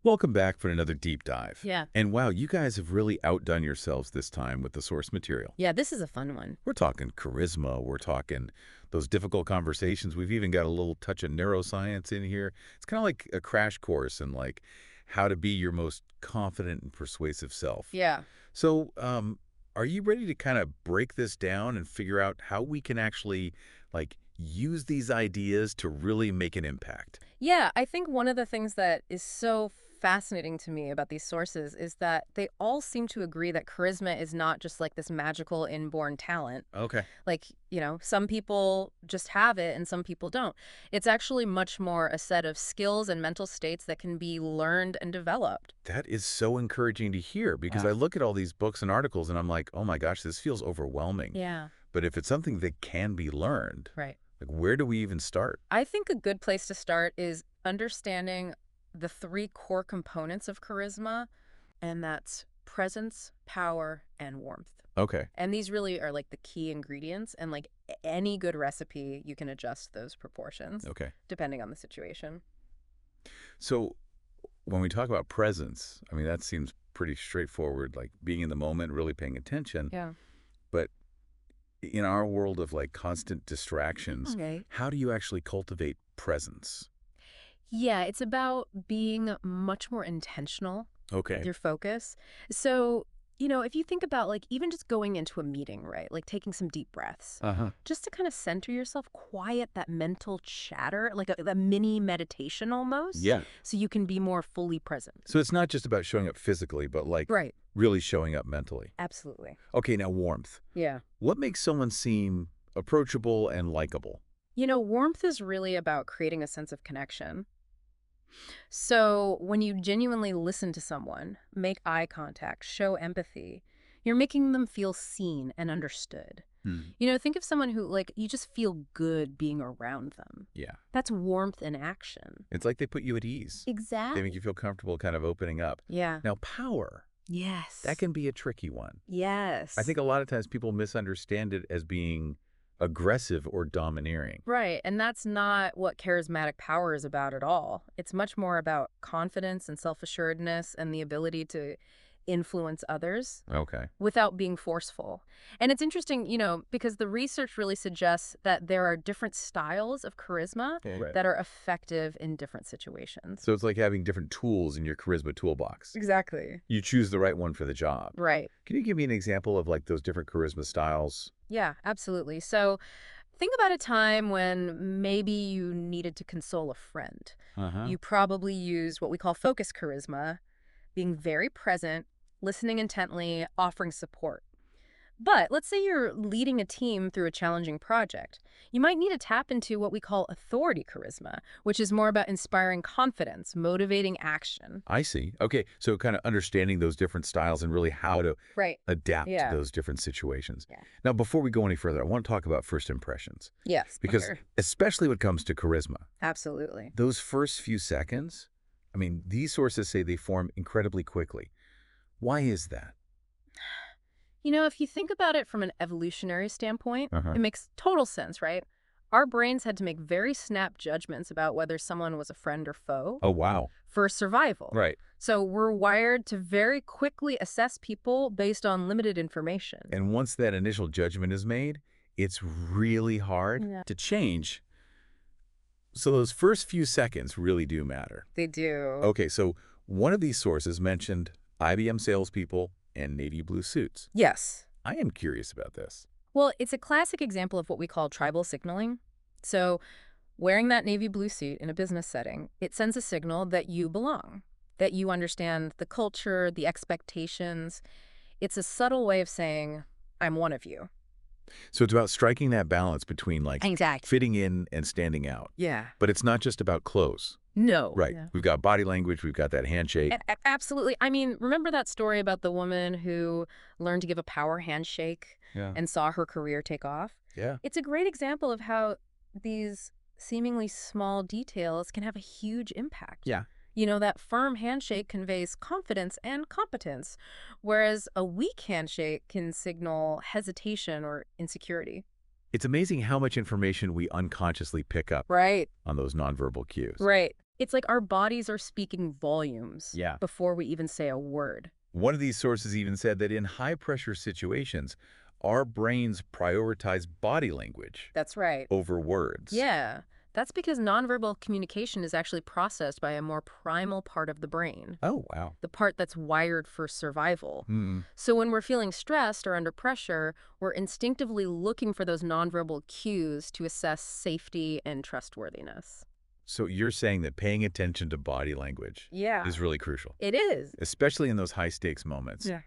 Welcome back for another deep dive. Yeah. And wow, you guys have really outdone yourselves this time with the source material. Yeah, this is a fun one. We're talking charisma, we're talking those difficult conversations. We've even got a little touch of neuroscience in here. It's kind of like a crash course in like how to be your most confident and persuasive self. Yeah. So, are you ready to kind of break this down and figure out how we can actually like use these ideas to really make an impact? Yeah, I think one of the things that is so fascinating to me about these sources is that they all seem to agree that charisma is not just like this magical inborn talent. Okay. Like, some people just have it and some people don't. It's actually much more a set of skills and mental states that can be learned and developed. That is so encouraging to hear because Yeah. I look at all these books and articles and I'm like, oh my gosh, this feels overwhelming. Yeah. But if it's something that can be learned, Right. like where do we even start? I think a good place to start is understanding the three core components of charisma, and that's presence, power, and warmth. Okay. And these really are like the key ingredients, and like any good recipe, you can adjust those proportions Okay. depending on the situation. So when we talk about presence, I mean, that seems pretty straightforward, like being in the moment, really paying attention. Yeah. But in our world of like constant distractions, Okay. how do you actually cultivate presence? Yeah, it's about being much more intentional Okay. with your focus. So, if you think about like even just going into a meeting, right? Like taking some deep breaths, Uh-huh. just to kind of center yourself, quiet that mental chatter, like a mini meditation almost, Yeah. so you can be more fully present. So it's not just about showing up physically, but like Right. really showing up mentally. Absolutely. Okay, now warmth. Yeah. What makes someone seem approachable and likable? Warmth is really about creating a sense of connection. So when you genuinely listen to someone, make eye contact, show empathy, you're making them feel seen and understood. Hmm. Think of someone who, like, you just feel good being around them. Yeah. That's warmth in action. It's like they put you at ease. They Exactly. make you feel comfortable kind of opening up. Yeah. Now, power, Yes. that can be a tricky one. Yes. I think a lot of times people misunderstand it as being aggressive or domineering. Right. And that's not what charismatic power is about at all. It's much more about confidence and self-assuredness and the ability to influence others Okay. without being forceful. And it's interesting, because the research really suggests that there are different styles of charisma Right. that are effective in different situations. So it's like having different tools in your charisma toolbox. Exactly. You choose the right one for the job. Right. Can you give me an example of like those different charisma styles? Yeah, absolutely. So think about a time when maybe you needed to console a friend. Uh-huh. You probably used what we call focus charisma, being very present, listening intently, offering support. But let's say you're leading a team through a challenging project. You might need to tap into what we call authority charisma, which is more about inspiring confidence, motivating action. I see. Okay, so kind of understanding those different styles and really how to Right. adapt Yeah. to those different situations. Yeah. Now, before we go any further, I want to talk about first impressions Yes. because Sure. especially when it comes to charisma, Absolutely. those first few seconds, I mean, these sources say they form incredibly quickly. Why is that? If you think about it from an evolutionary standpoint, Uh-huh. it makes total sense, right? Our brains had to make very snap judgments about whether someone was a friend or foe Oh, wow. for survival. Right. So we're wired to very quickly assess people based on limited information. And once that initial judgment is made, it's really hard Yeah. to change. So those first few seconds really do matter. They do. Okay, so one of these sources mentioned IBM salespeople and navy blue suits. Yes. I am curious about this. Well, it's a classic example of what we call tribal signaling. So wearing that navy blue suit in a business setting, it sends a signal that you belong, that you understand the culture, the expectations. It's a subtle way of saying, I'm one of you. So it's about striking that balance between like Exactly. fitting in and standing out. Yeah. But it's not just about clothes. No. Right. Yeah. We've got body language, we've got that handshake. Absolutely. I mean, remember that story about the woman who learned to give a power handshake Yeah. and saw her career take off? Yeah. It's a great example of how these seemingly small details can have a huge impact. Yeah. That firm handshake conveys confidence and competence, whereas a weak handshake can signal hesitation or insecurity. It's amazing how much information we unconsciously pick up Right. on those nonverbal cues. Right. It's like our bodies are speaking volumes Yeah. before we even say a word. One of these sources even said that in high-pressure situations, our brains prioritize body language That's right. over words. Yeah, that's because nonverbal communication is actually processed by a more primal part of the brain, Oh, wow. the part that's wired for survival. Hmm. So when we're feeling stressed or under pressure, we're instinctively looking for those nonverbal cues to assess safety and trustworthiness. So you're saying that paying attention to body language Yeah, is really crucial, it is. especially in those high-stakes moments. Yeah.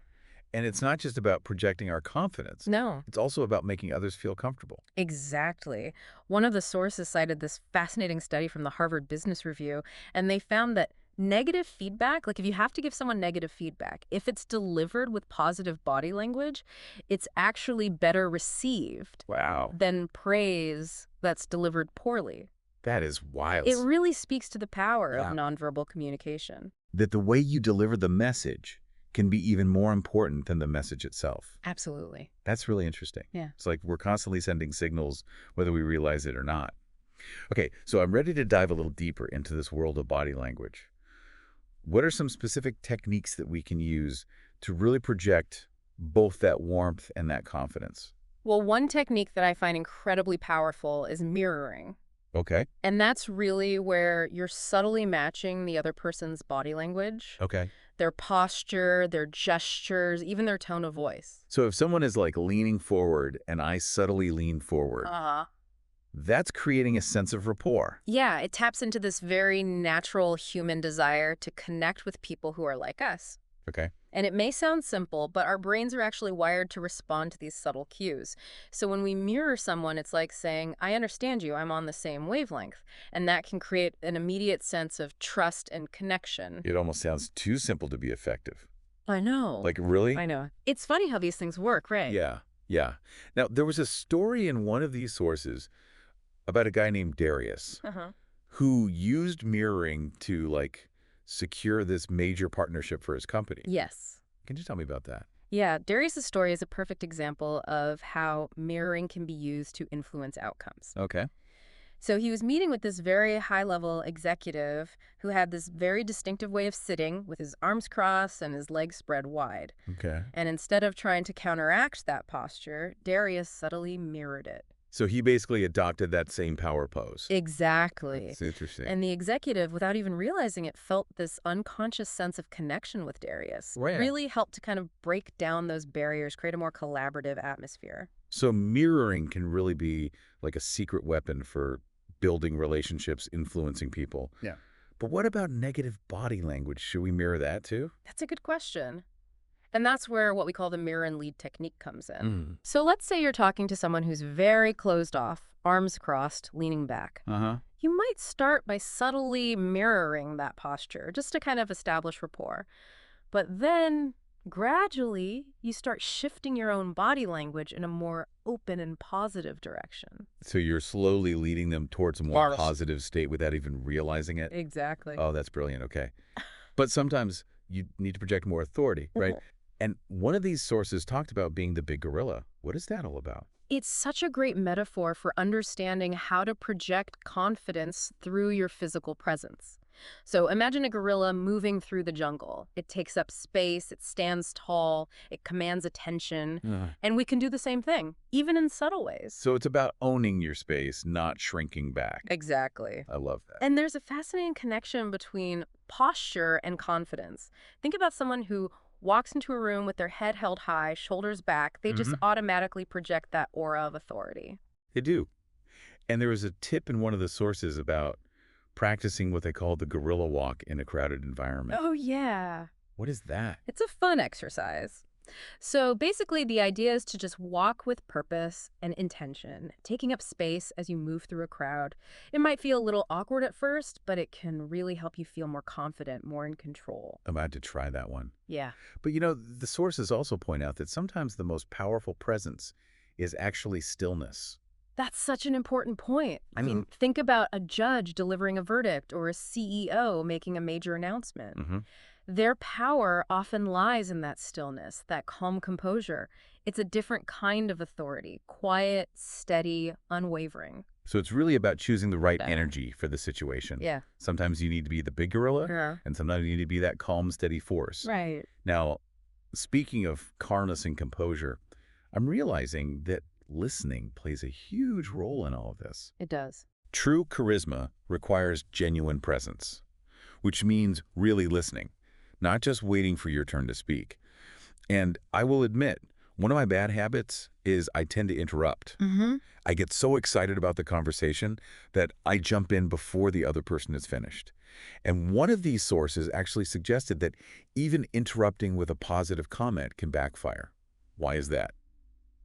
And it's not just about projecting our confidence. No, It's also about making others feel comfortable. exactly. One of the sources cited this fascinating study from the Harvard Business Review, and they found that negative feedback, like if you have to give someone negative feedback, if it's delivered with positive body language, it's actually better received Wow. than praise that's delivered poorly. That is It wild. really speaks to the power of Yeah. nonverbal communication. That the way you deliver the message can be even more important than the message itself. Absolutely. That's really interesting. Yeah. It's like we're constantly sending signals whether we realize it or not. Okay, so I'm ready to dive a little deeper into this world of body language. What are some specific techniques that we can use to really project both that warmth and that confidence? Well, one technique that I find incredibly powerful is mirroring. Okay. And that's really where you're subtly matching the other person's body language, Okay. their posture, their gestures, even their tone of voice. So if someone is like leaning forward and I subtly lean forward, Uh-huh. that's creating a sense of rapport. Yeah, it taps into this very natural human desire to connect with people who are like us. Okay. And it may sound simple, but our brains are actually wired to respond to these subtle cues. So when we mirror someone, it's like saying, I understand you, I'm on the same wavelength. And that can create an immediate sense of trust and connection. It almost sounds too simple to be effective. I know. Like, really? I know. It's funny how these things work, right? Yeah. Yeah. Now, there was a story in one of these sources about a guy named Darius Uh-huh. who used mirroring to, like, secure this major partnership for his company. Yes. Can you tell me about that? Yeah, Darius' story is a perfect example of how mirroring can be used to influence outcomes. Okay. So he was meeting with this very high-level executive who had this very distinctive way of sitting with his arms crossed and his legs spread wide. Okay. And instead of trying to counteract that posture, Darius subtly mirrored it. So he basically adopted that same power pose. Exactly. It's interesting. And the executive, without even realizing it, felt this unconscious sense of connection with Darius. Right. Really helped to kind of break down those barriers, create a more collaborative atmosphere. So mirroring can really be like a secret weapon for building relationships, influencing people. Yeah. But what about negative body language? Should we mirror that too? That's a good question. And that's where what we call the mirror and lead technique comes in. Mm. So let's say you're talking to someone who's very closed off, arms crossed, leaning back. Uh-huh. You might start by subtly mirroring that posture, just to kind of establish rapport. But then, gradually, you start shifting your own body language in a more open and positive direction. So you're slowly leading them towards a more Yes. positive state without even realizing it? Exactly. Oh, that's brilliant. Okay. But sometimes you need to project more authority, right? And one of these sources talked about being the big gorilla. What is that all about? It's such a great metaphor for understanding how to project confidence through your physical presence. So imagine a gorilla moving through the jungle. It takes up space, it stands tall, it commands attention, and we can do the same thing, even in subtle ways. So it's about owning your space, not shrinking back. Exactly. I love that. And there's a fascinating connection between posture and confidence. Think about someone who walks into a room with their head held high, shoulders back. They just automatically project that aura of authority. They do. And there was a tip in one of the sources about practicing what they call the gorilla walk in a crowded environment. Oh, yeah. What is that? It's a fun exercise. So basically, the idea is to just walk with purpose and intention, taking up space as you move through a crowd. It might feel a little awkward at first, but it can really help you feel more confident, more in control. I'm about to try that one. Yeah. But you know, the sources also point out that sometimes the most powerful presence is actually stillness. That's such an important point. I So, mean, think about a judge delivering a verdict or a CEO making a major announcement. mhm. Their power often lies in that stillness, that calm composure. It's a different kind of authority, quiet, steady, unwavering. So it's really about choosing the right Yeah. energy for the situation. Yeah. Sometimes you need to be the big gorilla, Yeah. and sometimes you need to be that calm, steady force. Right. Now, speaking of calmness and composure, I'm realizing that listening plays a huge role in all of this. It does. True charisma requires genuine presence, which means really listening, not just waiting for your turn to speak. And I will admit, one of my bad habits is I tend to interrupt. Mm-hmm. I get so excited about the conversation that I jump in before the other person is finished. And one of these sources actually suggested that even interrupting with a positive comment can backfire. Why is that?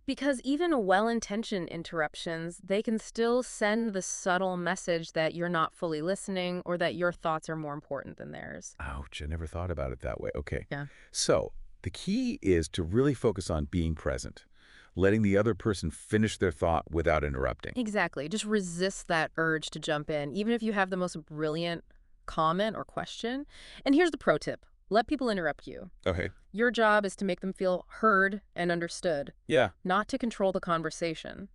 Because even well-intentioned interruptions, they can still send the subtle message that you're not fully listening or that your thoughts are more important than theirs. Ouch, I never thought about it that way. Okay. Yeah. So the key is to really focus on being present, letting the other person finish their thought without interrupting. Exactly. Just resist that urge to jump in, even if you have the most brilliant comment or question. And here's the pro tip. Let people interrupt you. Okay. Your job is to make them feel heard and understood, Yeah. not to control the conversation.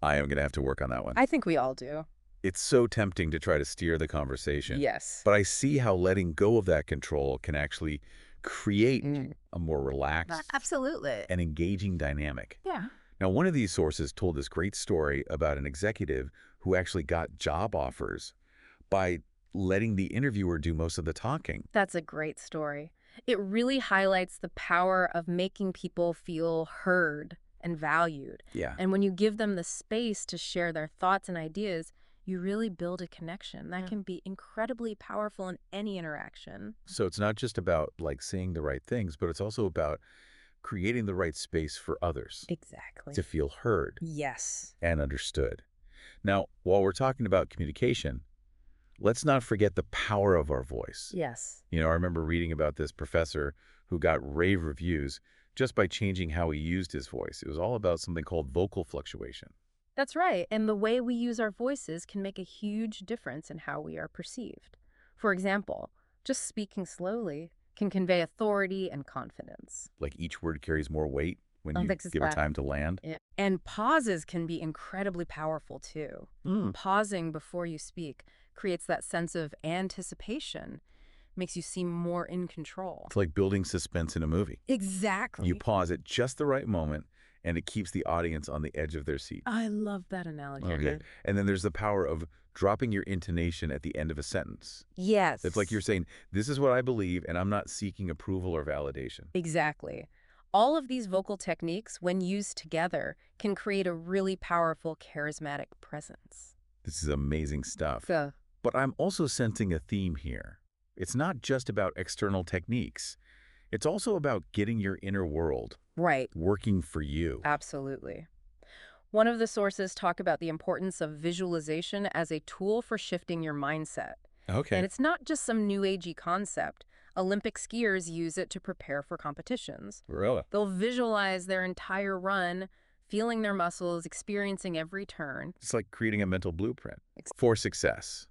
I am going to have to work on that one. I think we all do. It's so tempting to try to steer the conversation, Yes. but I see how letting go of that control can actually create Mm. a more relaxed Absolutely. and engaging dynamic. Yeah. Now, one of these sources told this great story about an executive who actually got job offers by letting the interviewer do most of the talking. That's a great story. It really highlights the power of making people feel heard and valued. Yeah. And when you give them the space to share their thoughts and ideas, you really build a connection that can be incredibly powerful in any interaction. So it's not just about like saying the right things, but it's also about creating the right space for others Exactly. to feel heard Yes. and understood. Now, while we're talking about communication, let's not forget the power of our voice. Yes. I remember reading about this professor who got rave reviews just by changing how he used his voice. It was all about something called vocal fluctuation. That's right. And the way we use our voices can make a huge difference in how we are perceived. For example, just speaking slowly can convey authority and confidence. Like each word carries more weight when Oh, you that's give it that. time to land. Yeah. And pauses can be incredibly powerful too. Mm. Pausing before you speak creates that sense of anticipation, makes you seem more in control. It's like building suspense in a movie. Exactly. You pause at just the right moment, and it keeps the audience on the edge of their seat. I love that analogy. Okay. And then there's the power of dropping your intonation at the end of a sentence. Yes. It's like you're saying, this is what I believe, and I'm not seeking approval or validation. Exactly. All of these vocal techniques, when used together, can create a really powerful, charismatic presence. This is amazing stuff. So, But I'm also sensing a theme here. It's not just about external techniques. It's also about getting your inner world right. working for you. Absolutely. One of the sources talk about the importance of visualization as a tool for shifting your mindset. Okay. And it's not just some new agey concept. Olympic skiers use it to prepare for competitions. Really? They'll visualize their entire run, feeling their muscles, experiencing every turn. It's like creating a mental blueprint Ex- for success.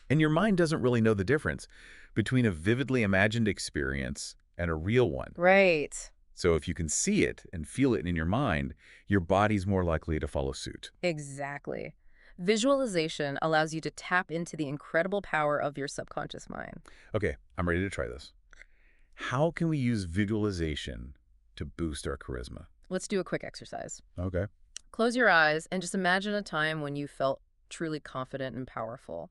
And your mind doesn't really know the difference between a vividly imagined experience and a real one. Right. So if you can see it and feel it in your mind, your body's more likely to follow suit. Exactly. Visualization allows you to tap into the incredible power of your subconscious mind. Okay, I'm ready to try this. How can we use visualization to boost our charisma? Let's do a quick exercise. Okay. Close your eyes and just imagine a time when you felt truly confident and powerful.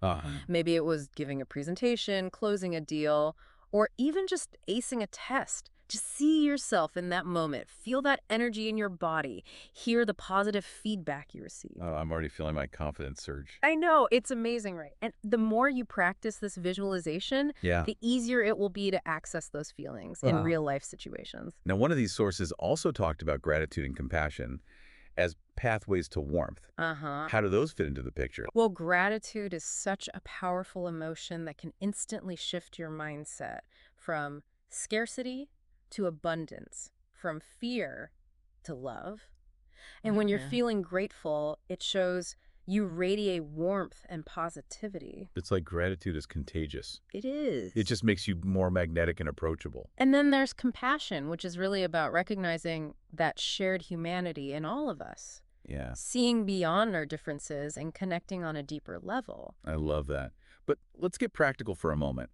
Maybe it was giving a presentation, closing a deal, or even just acing a test. Just see yourself in that moment. Feel that energy in your body. Hear the positive feedback you receive. Oh, I'm already feeling my confidence surge. I know, it's amazing, right? And the more you practice this visualization, Yeah. the easier it will be to access those feelings in real life situations. Now, one of these sources also talked about gratitude and compassion as pathways to warmth. Uh-huh. How do those fit into the picture? Well, gratitude is such a powerful emotion that can instantly shift your mindset from scarcity to abundance, from fear to love. And when you're Okay. feeling grateful, it shows you radiate warmth and positivity. It's like gratitude is contagious. It It is. just makes you more magnetic and approachable. And then there's compassion, which is really about recognizing that shared humanity in all of us, Yeah, seeing beyond our differences and connecting on a deeper level. I love that. But let's get practical for a moment.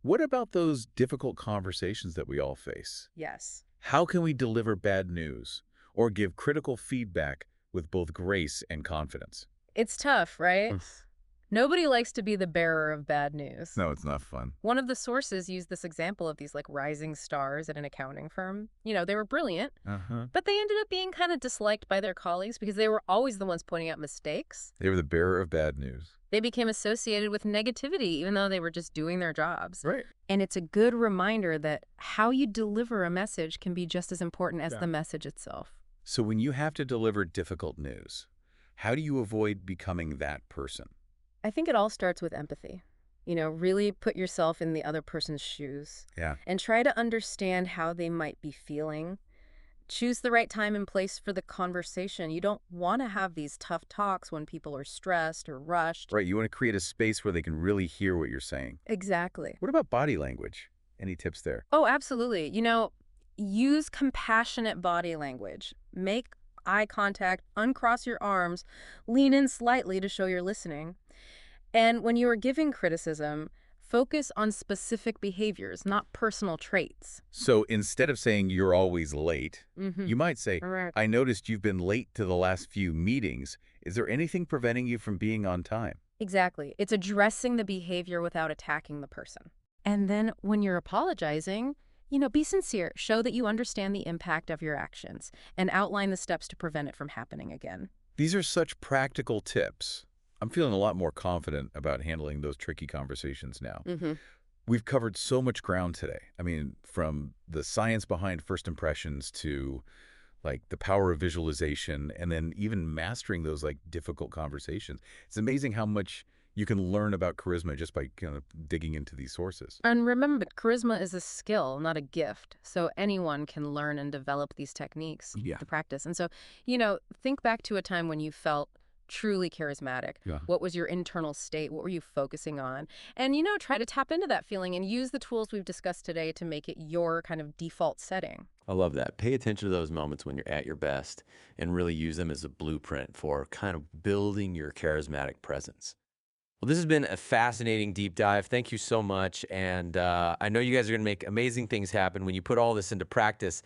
What about those difficult conversations that we all face? Yes. How can we deliver bad news or give critical feedback with both grace and confidence? It's tough, right? Nobody likes to be the bearer of bad news. No, it's not fun. One of the sources used this example of these like rising stars at an accounting firm. They were brilliant, Uh-huh. but they ended up being kind of disliked by their colleagues because they were always the ones pointing out mistakes. They were the bearer of bad news. They became associated with negativity, even though they were just doing their jobs. Right. And it's a good reminder that how you deliver a message can be just as important as the message itself. So when you have to deliver difficult news, how do you avoid becoming that person? I think it all starts with empathy. Really put yourself in the other person's shoes Yeah. and try to understand how they might be feeling. Choose the right time and place for the conversation. You don't want to have these tough talks when people are stressed or rushed. Right, you want to create a space where they can really hear what you're saying. Exactly. What about body language? Any tips there? Oh, absolutely. Use compassionate body language. Make eye contact, uncross your arms, lean in slightly to show you're listening. And when you are giving criticism, focus on specific behaviors, not personal traits. So instead of saying you're always late, Mm-hmm. you might say, Correct. I noticed you've been late to the last few meetings. Is there anything preventing you from being on time? Exactly. It's addressing the behavior without attacking the person. And then when you're apologizing, be sincere. Show that you understand the impact of your actions and outline the steps to prevent it from happening again. These are such practical tips. I'm feeling a lot more confident about handling those tricky conversations now. Mm-hmm. We've covered so much ground today. I mean, from the science behind first impressions to like the power of visualization and then even mastering those like difficult conversations. It's amazing how much you can learn about charisma just by kind of digging into these sources. And remember, charisma is a skill, not a gift. So anyone can learn and develop these techniques Yeah. to practice. And so, think back to a time when you felt truly charismatic. Yeah. What was your internal state? What were you focusing on? And, try to tap into that feeling and use the tools we've discussed today to make it your kind of default setting. I love that. Pay attention to those moments when you're at your best and really use them as a blueprint for kind of building your charismatic presence. Well, this has been a fascinating deep dive. Thank you so much. And I know you guys are going to make amazing things happen when you put all this into practice.